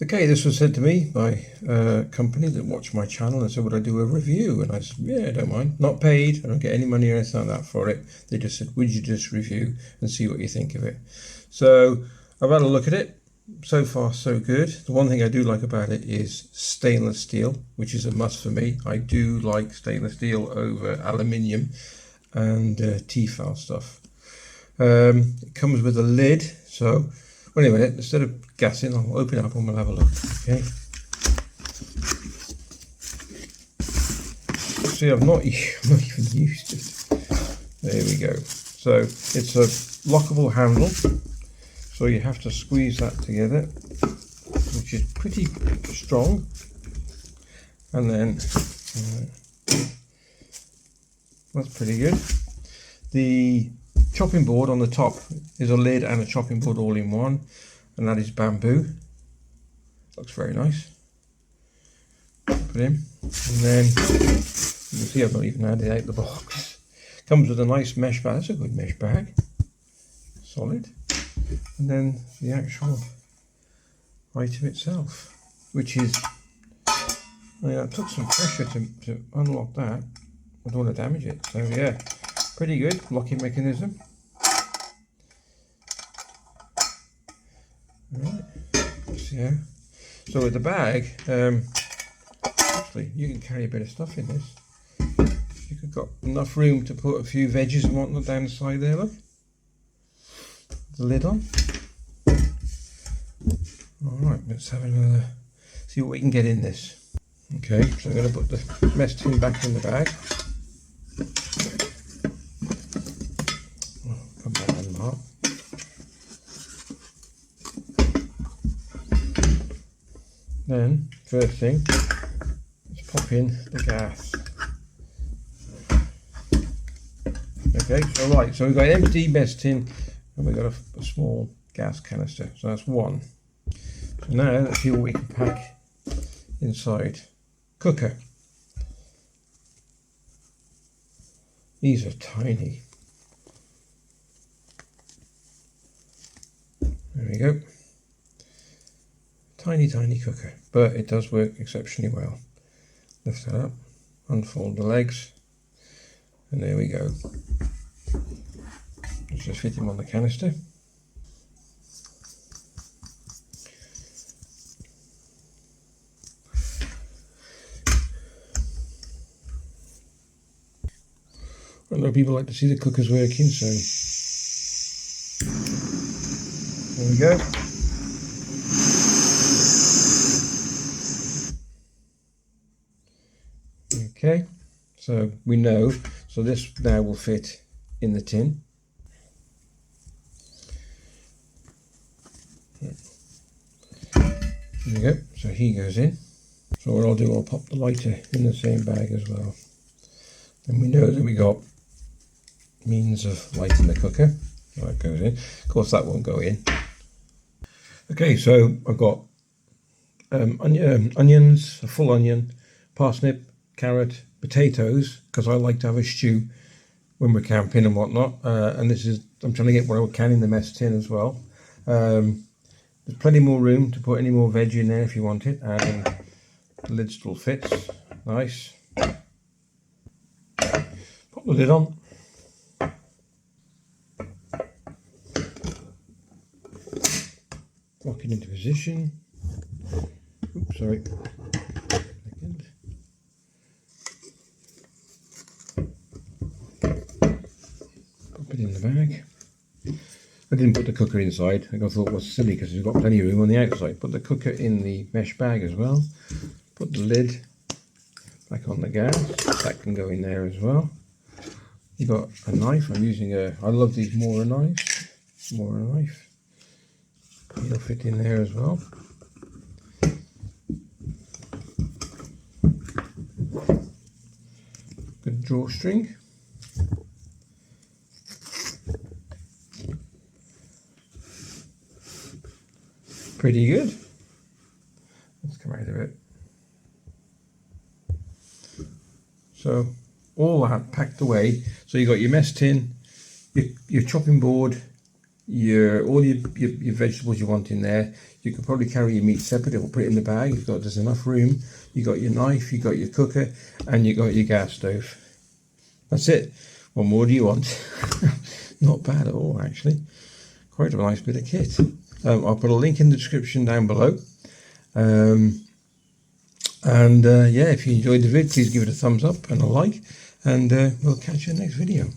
Okay, this was sent to me by a company that watched my channel and said, would I do a review? And I said, yeah, I don't mind. Not paid. I don't get any money or anything like that for it. They just said, would you just review and see what you think of it? So I've had a look at it. So far, so good. The one thing I do like about it is stainless steel, which is a must for me. I do like stainless steel over aluminium and Tefal stuff. It comes with a lid, so wait a minute, instead of gassing, I'll open it up and we'll have a look. Okay. See, I'm not even used it. There we go. So it's a lockable handle, so you have to squeeze that together, which is pretty strong, and then that's pretty good. The chopping board on the top is a lid and a chopping board all in one, and that is bamboo. Looks very nice. Put in, and then you can see I've not even had it out of the box. Comes with a nice mesh bag. That's a good mesh bag, solid. And then the actual item itself, which is, it took some pressure to unlock that. I don't want to damage it, so yeah, pretty good locking mechanism. Right, so, so with the bag, actually you can carry a bit of stuff in this. You've got enough room to put a few veggies and whatnot down the side there, look. The lid on. Alright, let's have another, see what we can get in this. Okay, so I'm going to put the mess tin back in the bag. Come back on, Mark. Then, first thing, let's pop in the gas. Okay, so right, so we've got an empty mess tin and we've got a small gas canister, so that's one. So now let's see what we can pack inside. Cooker. These are tiny. There we go. Tiny, tiny cooker, but it does work exceptionally well. Lift that up, unfold the legs, and there we go. Let's just fit him on the canister. I know people like to see the cookers working, so there we go. Okay, so we know, so this now will fit in the tin. There we go, so he goes in. So what I'll do, I'll pop the lighter in the same bag as well. And we know that we got means of lighting the cooker. So that goes in. Of course that won't go in. Okay, so I've got onions, a full onion, parsnip, carrot, potatoes, because I like to have a stew when we're camping and whatnot. And this is, I'm trying to get what I can in the mess tin as well. There's plenty more room to put any more veg in there if you want it, and the lid still fits. Nice. Pop the lid on. Lock it into position. Oops, sorry. Pop it in the bag. I didn't put the cooker inside. I thought it was silly because we've got plenty of room on the outside. Put the cooker in the mesh bag as well. Put the lid back on the gas. That can go in there as well. You've got a knife. I'm using I love these Mora knives. Mora knife. It'll fit in there as well. Good drawstring. Pretty good. Let's come out of it. So all that packed away. So you got your mess tin, your chopping board, all your vegetables you want in there. You can probably carry your meat separate or put it in the bag. There's enough room. You got your knife, you got your cooker, and you got your gas stove. That's it. What more do you want? Not bad at all, actually. Quite a nice bit of kit. I'll put a link in the description down below. Yeah, if you enjoyed the vid, please give it a thumbs up and a like, and we'll catch you in the next video.